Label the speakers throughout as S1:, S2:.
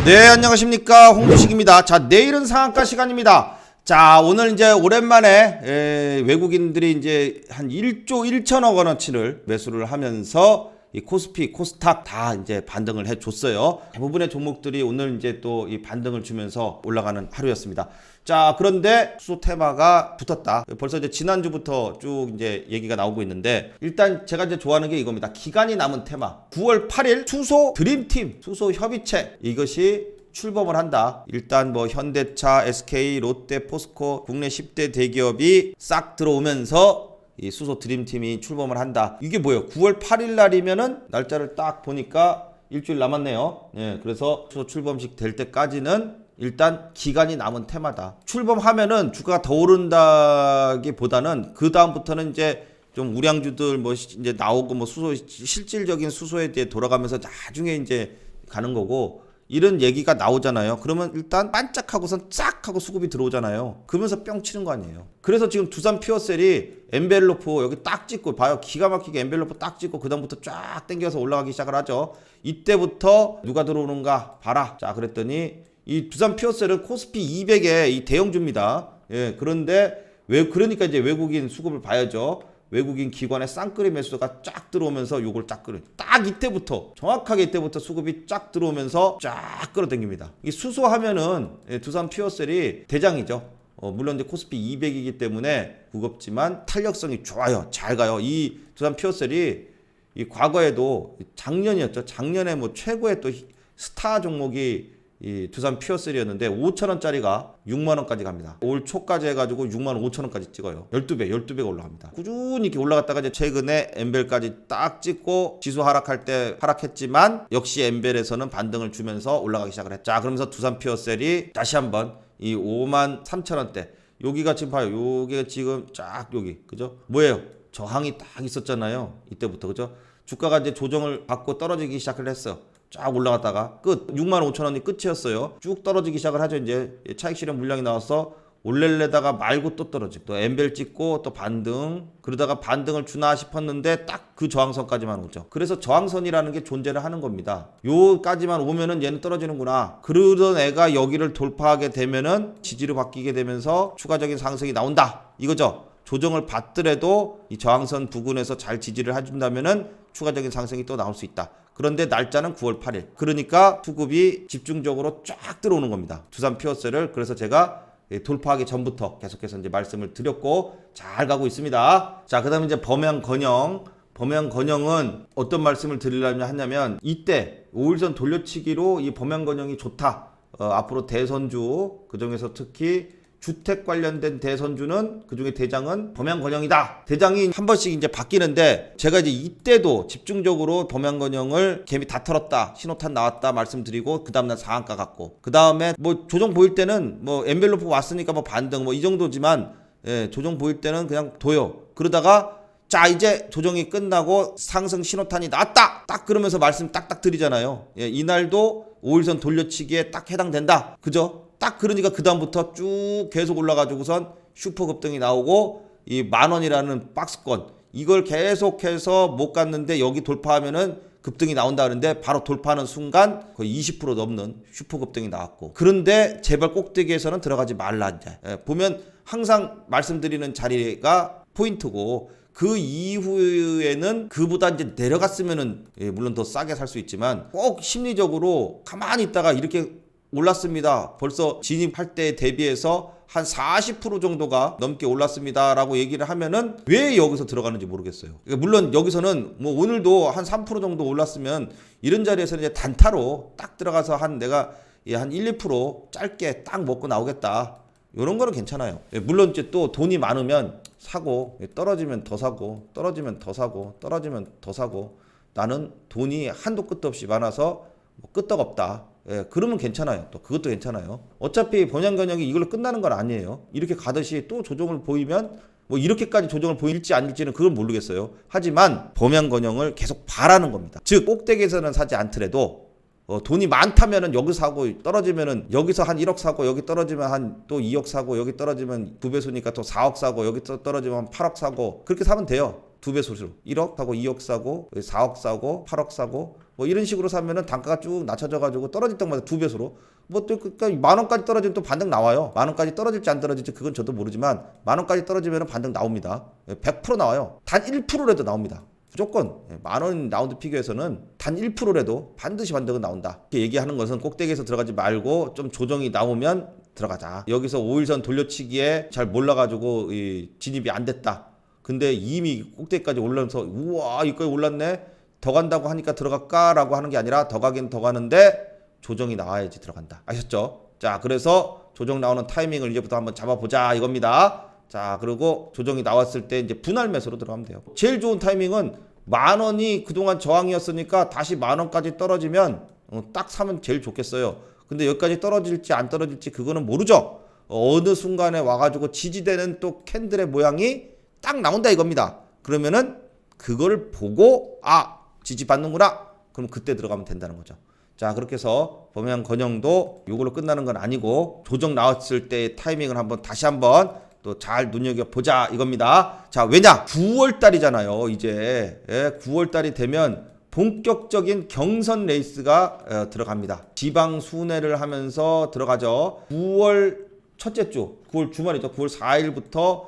S1: 네, 안녕하십니까, 홍주식입니다. 자, 내일은 상한가 시간입니다. 자, 오늘 이제 오랜만에 외국인들이 이제 한 1조 1천억 원어치를 매수를 하면서 이 코스피, 코스닥 다 이제 반등을 해줬어요. 대부분의 종목들이 오늘 이제 또 이 반등을 주면서 올라가는 하루였습니다. 자, 그런데 수소 테마가 붙었다. 벌써 이제 지난주부터 쭉 이제 얘기가 나오고 있는데, 일단 제가 이제 좋아하는 게 이겁니다. 기간이 남은 테마. 9월 8일 수소 드림팀, 수소 협의체, 이것이 출범을 한다. 일단 뭐 현대차, SK, 롯데, 포스코 국내 10대 대기업이 싹 들어오면서 이 수소 드림팀이 출범을 한다. 이게 뭐예요? 9월 8일 날이면은 날짜를 딱 보니까 일주일 남았네요. 예, 그래서 수소 출범식 될 때까지는 일단 기간이 남은 테마다. 출범하면은 주가가 더 오른다기보다는 그 다음부터는 이제 좀 우량주들 뭐 이제 나오고 뭐 수소 실질적인 수소에 대해 돌아가면서 나중에 이제 가는 거고. 이런 얘기가 나오잖아요. 그러면 일단 반짝하고선 쫙 하고 수급이 들어오잖아요. 그러면서 뿅 치는 거 아니에요. 그래서 지금 두산 피어셀이 엔벨로프 여기 딱 찍고 봐요. 기가 막히게 엔벨로프 딱 찍고 그 다음부터 쫙 당겨서 올라가기 시작을 하죠. 이때부터 누가 들어오는가 봐라. 자, 그랬더니 이 두산 피어셀은 코스피 200의 이 대형주입니다. 예, 그런데 그러니까 이제 외국인 수급을 봐야죠. 외국인 기관의 쌍끌이 매수가 쫙 들어오면서 요걸 쫙 끌어. 딱 이때부터 정확하게 이때부터 수급이 쫙 들어오면서 쫙 끌어당깁니다. 이 수소하면은 두산 피어셀이 대장이죠. 물론 이제 코스피 200이기 때문에 무겁지만 탄력성이 좋아요. 잘 가요. 이 두산 피어셀이 이 과거에도 작년이었죠. 작년에 뭐 최고의 또 스타 종목이 이 두산 피어셀이었는데 5천원짜리가 6만원까지 갑니다. 올 초까지 해가지고 6만 5천원까지 찍어요. 12배가 올라갑니다. 꾸준히 이렇게 올라갔다가 이제 최근에 엔벨까지 딱 찍고 지수 하락할 때 하락했지만 역시 엔벨에서는 반등을 주면서 올라가기 시작을 했죠. 자, 그러면서 두산 피어셀이 다시 한번 이 5만 3천원대 여기가 지금 봐요. 요게 지금 쫙 여기 그죠? 뭐예요? 저항이 딱 있었잖아요. 이때부터 그죠? 주가가 이제 조정을 받고 떨어지기 시작을 했어. 쫙 올라갔다가 끝 6만 5천 원이 끝이었어요. 쭉 떨어지기 시작을 하죠. 이제 차익 실현 물량이 나와서 올렐래다가 말고 또 떨어지고 또 엠벨 찍고 또 반등 그러다가 반등을 주나 싶었는데 딱 그 저항선까지만 오죠. 그래서 저항선이라는 게 존재를 하는 겁니다. 요까지만 오면은 얘는 떨어지는구나. 그러던 애가 여기를 돌파하게 되면은 지지로 바뀌게 되면서 추가적인 상승이 나온다. 이거죠. 조정을 받더라도 이 저항선 부근에서 잘 지지를 해준다면은 추가적인 상승이 또 나올 수 있다. 그런데 날짜는 9월 8일. 그러니까 수급이 집중적으로 쫙 들어오는 겁니다. 두산 피어셀을 그래서 제가 돌파하기 전부터 계속해서 이제 말씀을 드렸고 잘 가고 있습니다. 자, 그다음에 이제 범양건영은 어떤 말씀을 드리려면 하냐면 이때 5일선 돌려치기로 이 범양건영이 좋다. 앞으로 대선주 그중에서 특히 주택 관련된 대선주는 그중에 대장은 범양건영이다. 대장이 한 번씩 이제 바뀌는데 제가 이제 이때도 집중적으로 범양건영을 개미 다 털었다. 신호탄 나왔다 말씀드리고 그 다음날 상한가 갔고 그 다음에 뭐 조정 보일 때는 뭐 엔벨로프 왔으니까 뭐 반등 뭐 이 정도지만 조정 보일 때는 그냥 둬요. 그러다가 자 이제 조정이 끝나고 상승 신호탄이 나왔다. 딱 그러면서 말씀 딱딱 드리잖아요. 이날도 5일선 돌려치기에 딱 해당된다. 그죠? 딱 그러니까 그 다음부터 쭉 계속 올라가지고선 슈퍼 급등이 나오고 이 만원이라는 박스권 이걸 계속해서 못 갔는데 여기 돌파하면은 급등이 나온다 그러는데 바로 돌파하는 순간 거의 20% 넘는 슈퍼 급등이 나왔고 그런데 제발 꼭대기에서는 들어가지 말라 이제 보면 항상 말씀드리는 자리가 포인트고 그 이후에는 그보다 이제 내려갔으면은 물론 더 싸게 살 수 있지만 꼭 심리적으로 가만히 있다가 이렇게 올랐습니다. 벌써 진입할 때 대비해서 한 40% 정도가 넘게 올랐습니다 라고 얘기를 하면은 왜 여기서 들어가는지 모르겠어요. 그러니까 물론 여기서는 뭐 오늘도 한 3% 정도 올랐으면 이런 자리에서 이제 단타로 딱 들어가서 내가 한 1, 2% 짧게 딱 먹고 나오겠다. 이런 거는 괜찮아요. 물론 이제 또 돈이 많으면 사고 떨어지면 더 사고 떨어지면 더 사고 떨어지면 더 사고 나는 돈이 한도 끝도 없이 많아서 뭐 끄떡없다. 그러면 괜찮아요. 또 그것도 괜찮아요. 어차피 범양건영이 이걸로 끝나는 건 아니에요. 이렇게 가듯이 또 조정을 보이면 뭐 이렇게까지 조정을 보일지 아닐지는 그건 모르겠어요. 하지만 범양건영을 계속 바라는 겁니다. 즉 꼭대기에서는 사지 않더라도 돈이 많다면은 여기서 사고 떨어지면은 여기서 한 1억 사고 여기 떨어지면 한 또 2억 사고 여기 떨어지면 2배수니까 또 4억 사고 여기 떨어지면 8억 사고 그렇게 사면 돼요. 2배 수로 1억 사고 2억 사고 4억 사고 8억 사고 뭐 이런 식으로 사면은 단가가 쭉 낮춰져 가지고 떨어질 때마다 2배수로 뭐 또 그러니까 만 원까지 떨어지면 또 반등 나와요. 만 원까지 떨어질지 안 떨어질지 그건 저도 모르지만 만 원까지 떨어지면 반등 나옵니다. 100% 나와요. 단 1%라도 나옵니다. 무조건 만 원 라운드 피겨에서는 단 1%라도 반드시 반등은 나온다. 이렇게 얘기하는 것은 꼭대기에서 들어가지 말고 좀 조정이 나오면 들어가자. 여기서 5일선 돌려치기에 잘 몰라가지고 진입이 안 됐다. 근데 이미 꼭대기까지 올라서 우와 이거에 올랐네. 더 간다고 하니까 들어갈까라고 하는 게 아니라 더 가긴 더 가는데 조정이 나와야지 들어간다. 아셨죠? 자, 그래서 조정 나오는 타이밍을 이제부터 한번 잡아보자 이겁니다. 자, 그리고 조정이 나왔을 때 이제 분할 매수로 들어가면 돼요. 제일 좋은 타이밍은 만 원이 그동안 저항이었으니까 다시 만 원까지 떨어지면 딱 사면 제일 좋겠어요. 근데 여기까지 떨어질지 안 떨어질지 그거는 모르죠. 어느 순간에 와가지고 지지되는 또 캔들의 모양이 딱 나온다 이겁니다. 그러면은 그걸 보고 지지받는구나. 그럼 그때 들어가면 된다는 거죠. 자, 그렇게 해서 범양 건영도 이걸로 끝나는 건 아니고 조정 나왔을 때의 타이밍을 다시 한번 또 잘 눈여겨보자 이겁니다. 자, 왜냐? 9월달이잖아요. 이제 9월달이 되면 본격적인 경선 레이스가 들어갑니다. 지방 순회를 하면서 들어가죠. 9월 첫째 주, 9월 주말이죠. 9월 4일부터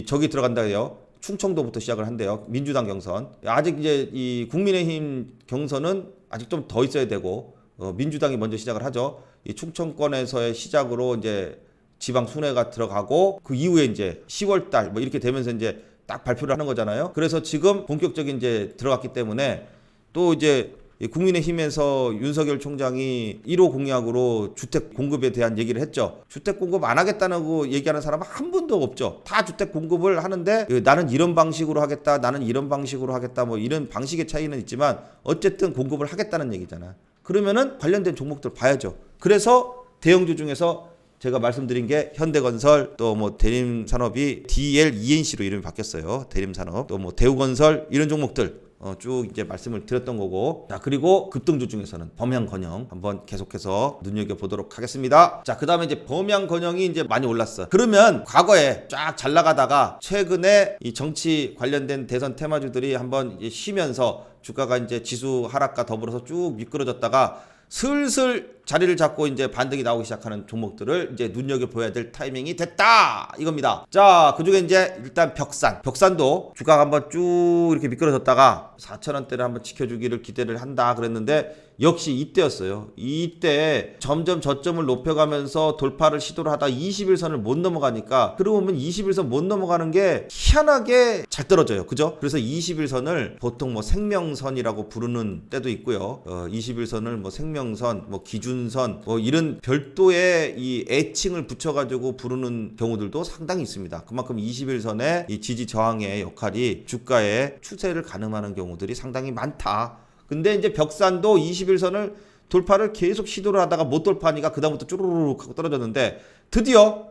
S1: 저기 들어간다 해요. 충청도부터 시작을 한대요. 민주당 경선. 아직 이제 이 국민의힘 경선은 아직 좀 더 있어야 되고 민주당이 먼저 시작을 하죠. 이 충청권에서의 시작으로 이제 지방 순회가 들어가고 그 이후에 이제 10월 달 뭐 이렇게 되면서 이제 딱 발표를 하는 거잖아요. 그래서 지금 본격적인 이제 들어갔기 때문에 또 이제 국민의힘에서 윤석열 총장이 1호 공약으로 주택 공급에 대한 얘기를 했죠. 주택 공급 안 하겠다고 얘기하는 사람은 한 분도 없죠. 다 주택 공급을 하는데 나는 이런 방식으로 하겠다, 나는 이런 방식으로 하겠다, 뭐 이런 방식의 차이는 있지만 어쨌든 공급을 하겠다는 얘기잖아. 그러면은 관련된 종목들 봐야죠. 그래서 대형주 중에서 제가 말씀드린 게 현대건설 또 뭐 대림산업이 DLENC로 이름이 바뀌었어요. 대림산업 또 뭐 대우건설 이런 종목들 쭉 이제 말씀을 드렸던 거고. 자, 그리고 급등주 중에서는 범양건영 한번 계속해서 눈여겨보도록 하겠습니다. 자, 그 다음에 이제 범양건영이 이제 많이 올랐어. 그러면 과거에 쫙 잘 나가다가 최근에 이 정치 관련된 대선 테마주들이 한번 이제 쉬면서 주가가 이제 지수 하락과 더불어서 쭉 미끄러졌다가 슬슬 자리를 잡고 이제 반등이 나오기 시작하는 종목들을 이제 눈여겨봐야 될 타이밍이 됐다 이겁니다. 자, 그중에 이제 일단 벽산도 주가가 한번 쭉 이렇게 미끄러졌다가 4,000원대를 한번 지켜주기를 기대를 한다 그랬는데 역시 이때였어요. 이때 점점 저점을 높여가면서 돌파를 시도를 하다 21선을 못 넘어가니까 그러고 보면 21선 못 넘어가는 게 희한하게 잘 떨어져요. 그죠? 그래서 21선을 보통 뭐 생명선이라고 부르는 때도 있고요. 21선을 뭐 생명선, 뭐 기준선, 뭐 이런 별도의 이 애칭을 붙여가지고 부르는 경우들도 상당히 있습니다. 그만큼 21선의 이 지지 저항의 역할이 주가의 추세를 가늠하는 경우들이 상당히 많다. 근데 이제 벽산도 21선을 돌파를 계속 시도를 하다가 못 돌파하니까 그다음부터 쭈루룩 하고 떨어졌는데 드디어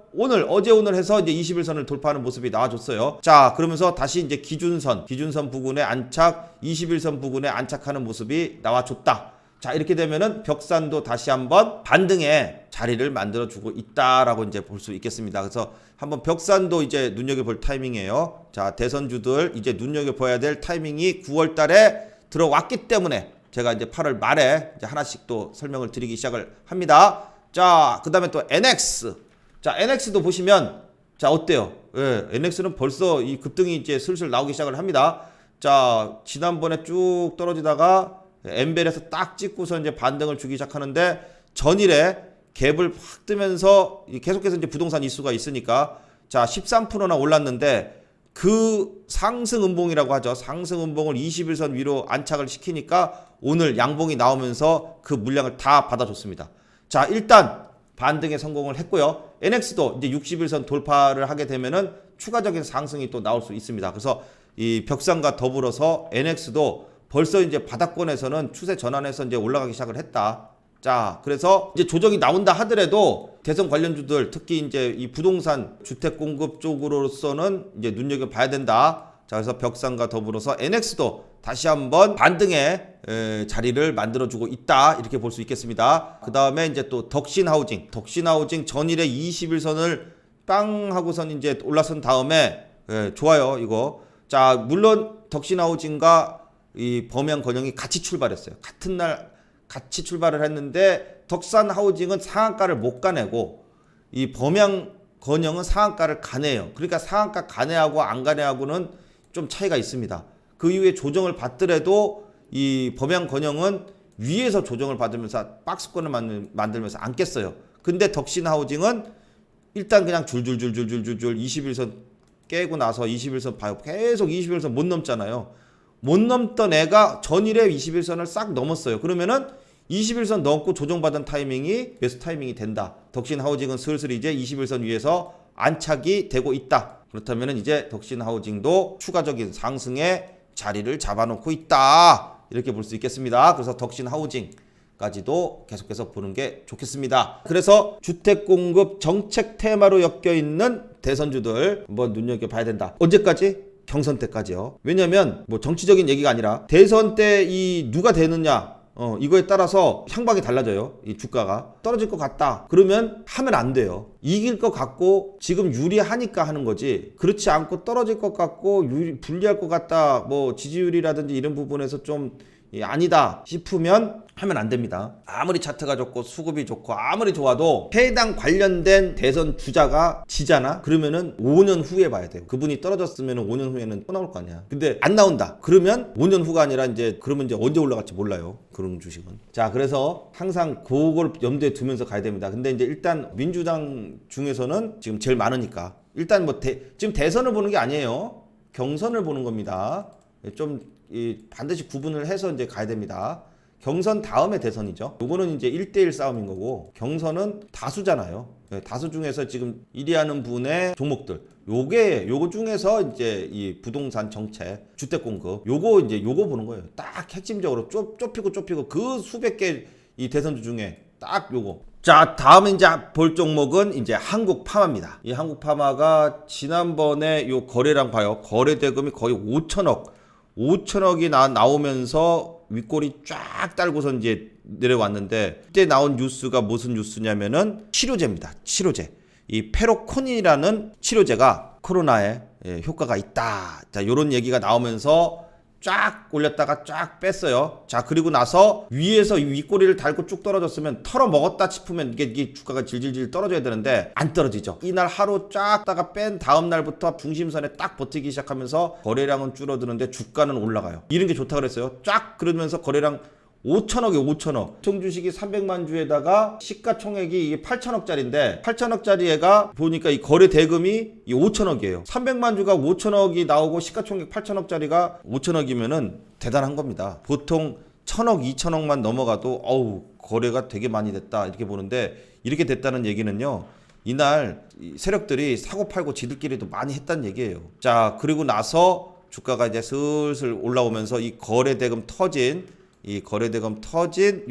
S1: 어제 오늘 해서 이제 21선을 돌파하는 모습이 나와줬어요. 자, 그러면서 다시 이제 기준선 부근에 안착, 21선 부근에 안착하는 모습이 나와줬다. 자, 이렇게 되면은 벽산도 다시 한번 반등의 자리를 만들어주고 있다라고 이제 볼 수 있겠습니다. 그래서 한번 벽산도 이제 눈여겨볼 타이밍이에요. 자, 대선주들 이제 눈여겨봐야 될 타이밍이 9월 달에 들어왔기 때문에 제가 이제 8월 말에 이제 하나씩 또 설명을 드리기 시작을 합니다. 자, 그 다음에 또 NX. 자, NX도 보시면, 자, 어때요? 예, NX는 벌써 이 급등이 이제 슬슬 나오기 시작을 합니다. 자, 지난번에 쭉 떨어지다가 엠벨에서 딱 찍고서 이제 반등을 주기 시작하는데 전일에 갭을 확 뜨면서 계속해서 이제 부동산 이슈가 있으니까 자, 13%나 올랐는데 그 상승 음봉이라고 하죠. 상승 음봉을 21선 위로 안착을 시키니까 오늘 양봉이 나오면서 그 물량을 다 받아줬습니다. 자, 일단 반등에 성공을 했고요. NX도 이제 61선 돌파를 하게 되면은 추가적인 상승이 또 나올 수 있습니다. 그래서 이 벽산과 더불어서 NX도 벌써 이제 바닥권에서는 추세 전환해서 이제 올라가기 시작을 했다. 자, 그래서 이제 조정이 나온다 하더라도 대선 관련주들 특히 이제 이 부동산 주택 공급 쪽으로서는 이제 눈여겨봐야 된다. 자, 그래서 벽산과 더불어서 NX도 다시 한번 반등의 자리를 만들어주고 있다. 이렇게 볼 수 있겠습니다. 그 다음에 이제 또 덕신하우징 전일에 21선을 빵 하고선 이제 올라선 다음에 좋아요. 이거 자, 물론 덕신하우징과 이 범양건영이 같이 출발했어요. 같은 날 같이 출발을 했는데 덕산하우징은 상한가를 못 가내고 이 범양건영은 상한가를 가내요. 그러니까 상한가 가내하고 안 가내하고는 좀 차이가 있습니다. 그 이후에 조정을 받더라도 이 범양건영은 위에서 조정을 받으면서 박스권을 만들면서 안 깼어요. 근데 덕신하우징은 일단 그냥 줄줄줄줄줄줄 21선 깨고 나서 21선 봐요. 계속 21선 못 넘잖아요. 못 넘던 애가 전일에 21선을 싹 넘었어요. 그러면은 21선 넘고 조정받은 타이밍이 매수 타이밍이 된다. 덕신하우징은 슬슬 이제 21선 위에서 안착이 되고 있다. 그렇다면 이제 덕신하우징도 추가적인 상승의 자리를 잡아놓고 있다. 이렇게 볼 수 있겠습니다. 그래서 덕신하우징까지도 계속해서 보는 게 좋겠습니다. 그래서 주택공급 정책 테마로 엮여있는 대선주들 한번 눈여겨봐야 된다. 언제까지? 경선 때까지요. 왜냐면 뭐 정치적인 얘기가 아니라 대선 때 이 누가 되느냐 이거에 따라서 향방이 달라져요. 이 주가가 떨어질 것 같다 그러면 하면 안 돼요. 이길 것 같고 지금 유리하니까 하는 거지, 그렇지 않고 떨어질 것 같고 불리할 것 같다, 뭐 지지율이라든지 이런 부분에서 좀 아니다 싶으면 하면 안 됩니다. 아무리 차트가 좋고 수급이 좋고 아무리 좋아도 해당 관련된 대선 주자가 지잖아? 그러면은 5년 후에 봐야 돼요. 그분이 떨어졌으면 5년 후에는 또 나올 거 아니야. 근데 안 나온다 그러면 5년 후가 아니라 그러면 이제 언제 올라갈지 몰라요, 그런 주식은. 자, 그래서 항상 그걸 염두에 두면서 가야 됩니다. 근데 이제 일단 민주당 중에서는 지금 제일 많으니까 일단 지금 대선을 보는 게 아니에요. 경선을 보는 겁니다. 좀 반드시 구분을 해서 이제 가야 됩니다. 경선 다음에 대선이죠. 요거는 이제 1대1 싸움인 거고, 경선은 다수잖아요. 다수 중에서 지금 1위 하는 분의 종목들, 요거 중에서 이제 이 부동산 정책, 주택 공급, 요거 보는 거예요. 딱 핵심적으로 좁히고 그 수백 개 이 대선주 중에 딱 요거. 자, 다음에 이제 볼 종목은 이제 한국파마입니다. 이 한국파마가 지난번에 요 거래량 봐요. 거래 대금이 거의 5천억이 나오면서 윗골이 쫙 달고서 이제 내려왔는데, 그때 나온 뉴스가 무슨 뉴스냐면은 치료제입니다. 치료제. 이 페로코닌이라는 치료제가 코로나에 효과가 있다. 자, 요런 얘기가 나오면서 쫙 올렸다가 쫙 뺐어요. 자, 그리고 나서 위에서 윗꼬리를 달고 쭉 떨어졌으면 털어 먹었다 싶으면 이게 주가가 질질질 떨어져야 되는데 안 떨어지죠. 이날 하루 쫙 다가 뺀 다음 날부터 중심선에 딱 버티기 시작하면서 거래량은 줄어드는데 주가는 올라가요. 이런 게 좋다 그랬어요. 쫙 그러면서 거래량 5천억. 총 주식이 300만 주에다가 시가총액이 이게 8천억짜리인데 8천억짜리 애가 보니까 이 거래 대금이 이 5천억이에요. 300만 주가 5천억이 나오고 시가총액 8천억짜리가 5천억이면은 대단한 겁니다. 보통 1천억, 2천억만 넘어가도 거래가 되게 많이 됐다 이렇게 보는데, 이렇게 됐다는 얘기는요, 이날 세력들이 사고 팔고 지들끼리도 많이 했다는 얘기예요. 자, 그리고 나서 주가가 이제 슬슬 올라오면서 이 거래대금 터진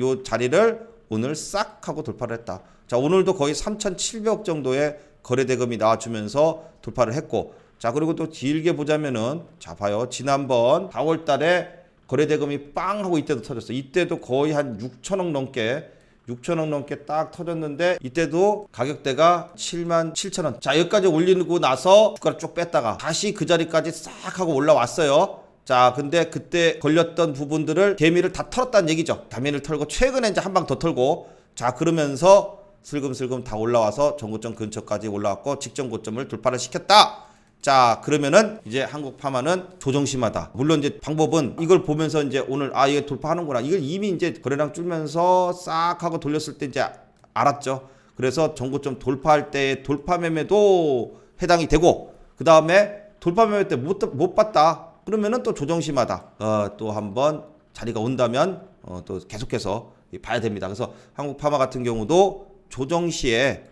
S1: 요 자리를 오늘 싹 하고 돌파를 했다. 자, 오늘도 거의 3,700억 정도의 거래대금이 나와주면서 돌파를 했고, 자, 그리고 또 길게 보자면은, 자, 봐요. 지난번 4월 달에 거래대금이 빵 하고 이때도 터졌어요. 이때도 거의 한 6천억 넘게 딱 터졌는데, 이때도 가격대가 7만 7천원. 자, 여기까지 올리고 나서 주가를 쭉 뺐다가 다시 그 자리까지 싹 하고 올라왔어요. 자, 근데 그때 걸렸던 부분들을 개미를 다 털었다는 얘기죠. 개미를 털고 최근에 이제 한 방 더 털고, 자, 그러면서 슬금슬금 다 올라와서 전고점 근처까지 올라왔고 직전 고점을 돌파를 시켰다. 자, 그러면은 이제 한국파마는 조정심하다. 물론 이제 방법은 이걸 보면서 이제 오늘 이게 돌파하는구나. 이걸 이미 이제 거래량 줄면서 싹 하고 돌렸을 때 이제 알았죠. 그래서 전고점 돌파할 때 돌파 매매도 해당이 되고, 그 다음에 돌파 매매 때 못 봤다. 그러면은 또 조정심하다. 또 한번 자리가 온다면 또 계속해서 봐야 됩니다. 그래서 한국파마 같은 경우도 조정시에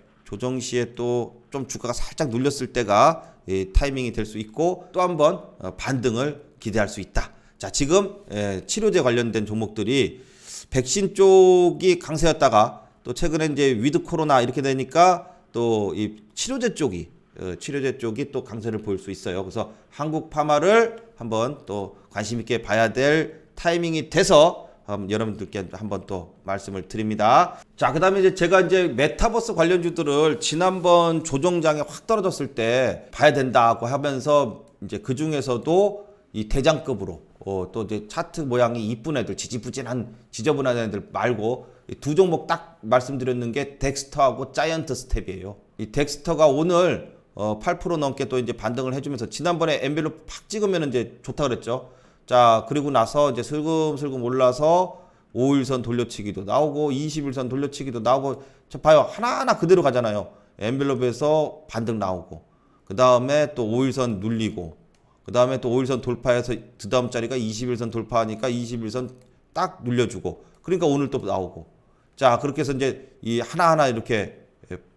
S1: 또 좀 주가가 살짝 눌렸을 때가 타이밍이 될 수 있고, 또 한번 반등을 기대할 수 있다. 자, 지금 치료제 관련된 종목들이 백신 쪽이 강세였다가 또 최근에 이제 위드 코로나 이렇게 되니까 또 이 치료제 쪽이 또 강세를 보일 수 있어요. 그래서 한국파마를 한번 또 관심 있게 봐야 될 타이밍이 돼서 여러분들께 한번 또 말씀을 드립니다. 자, 그 다음에 제가 메타버스 관련주들을 지난번 조정장에 확 떨어졌을 때 봐야 된다고 하면서 이제 그 중에서도 이 대장급으로 또 이제 차트 모양이 이쁜 애들, 지지부진한 지저분한 애들 말고 두 종목 딱 말씀드렸는 게 덱스터하고 자이언트 스텝이에요. 이 덱스터가 오늘 8% 넘게 또 이제 반등을 해주면서 지난번에 엔벨로프 팍 찍으면 이제 좋다 그랬죠. 자, 그리고 나서 이제 슬금슬금 올라서 5일선 돌려치기도 나오고 21선 돌려치기도 나오고 저 봐요. 하나하나 그대로 가잖아요. 엔벨로프에서 반등 나오고 그 다음에 또 5일선 눌리고 그 다음에 또 5일선 돌파해서 그 다음 자리가 21선 돌파하니까 21선 딱 눌려주고 그러니까 오늘 또 나오고 자 그렇게 해서 이제 이 하나하나 이렇게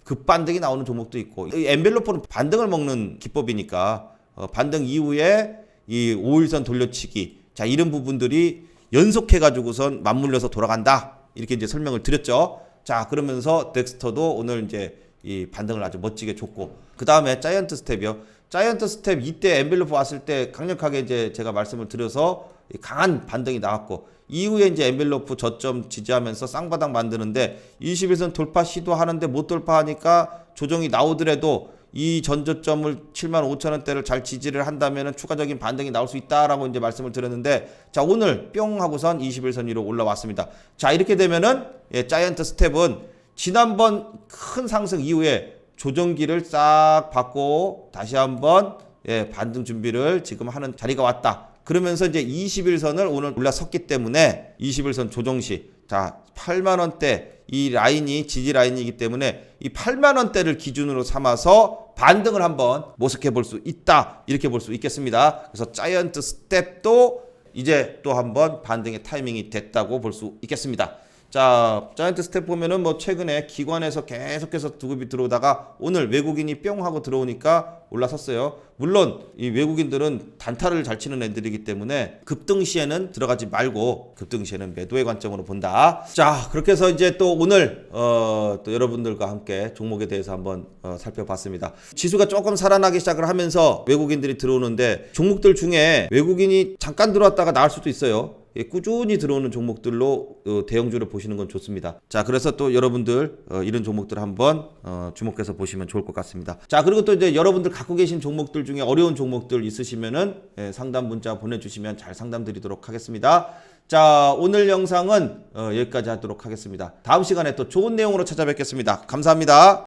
S1: 급반등이 나오는 종목도 있고 이 엔벨로프는 반등을 먹는 기법이니까 반등 이후에 이 5일선 돌려치기 자 이런 부분들이 연속해가지고선 맞물려서 돌아간다 이렇게 이제 설명을 드렸죠. 자 그러면서 덱스터도 오늘 이제 이 반등을 아주 멋지게 줬고 그 다음에 자이언트 스텝이요. 자이언트 스텝 이때 엔벨로프 왔을 때 강력하게 이제 제가 말씀을 드려서 강한 반등이 나왔고 이후에 이제 엔벨로프 저점 지지하면서 쌍바닥 만드는데 21선 돌파 시도하는데 못 돌파하니까 조정이 나오더라도 이 전저점을 75,000원대를 잘 지지를 한다면은 추가적인 반등이 나올 수 있다라고 이제 말씀을 드렸는데 자 오늘 뿅 하고선 21선 위로 올라왔습니다. 자 이렇게 되면은 자이언트 스텝은 지난번 큰 상승 이후에 조정기를 싹 받고 다시 한번 반등 준비를 지금 하는 자리가 왔다. 그러면서 이제 21선을 오늘 올라섰기 때문에 21선 조정시 자 8만원대 이 라인이 지지 라인이기 때문에 이 8만원대를 기준으로 삼아서 반등을 한번 모색해 볼 수 있다 이렇게 볼 수 있겠습니다. 그래서 자이언트 스텝도 이제 또 한번 반등의 타이밍이 됐다고 볼 수 있겠습니다. 자, 자이언트 스텝 보면은 뭐 최근에 기관에서 계속해서 두급이 들어오다가 오늘 외국인이 뿅 하고 들어오니까 올라섰어요. 물론 이 외국인들은 단타를 잘 치는 애들이기 때문에 급등 시에는 들어가지 말고 급등 시에는 매도의 관점으로 본다. 자, 그렇게 해서 이제 또 오늘 또 여러분들과 함께 종목에 대해서 한번 살펴봤습니다. 지수가 조금 살아나기 시작을 하면서 외국인들이 들어오는데 종목들 중에 외국인이 잠깐 들어왔다가 나올 수도 있어요. 꾸준히 들어오는 종목들로 대형주를 보시는 건 좋습니다. 자, 그래서 또 여러분들 이런 종목들 한번 주목해서 보시면 좋을 것 같습니다. 자, 그리고 또 이제 여러분들 갖고 계신 종목들 중에 어려운 종목들 있으시면은 상담 문자 보내주시면 잘 상담 드리도록 하겠습니다. 자, 오늘 영상은 여기까지 하도록 하겠습니다. 다음 시간에 또 좋은 내용으로 찾아뵙겠습니다. 감사합니다.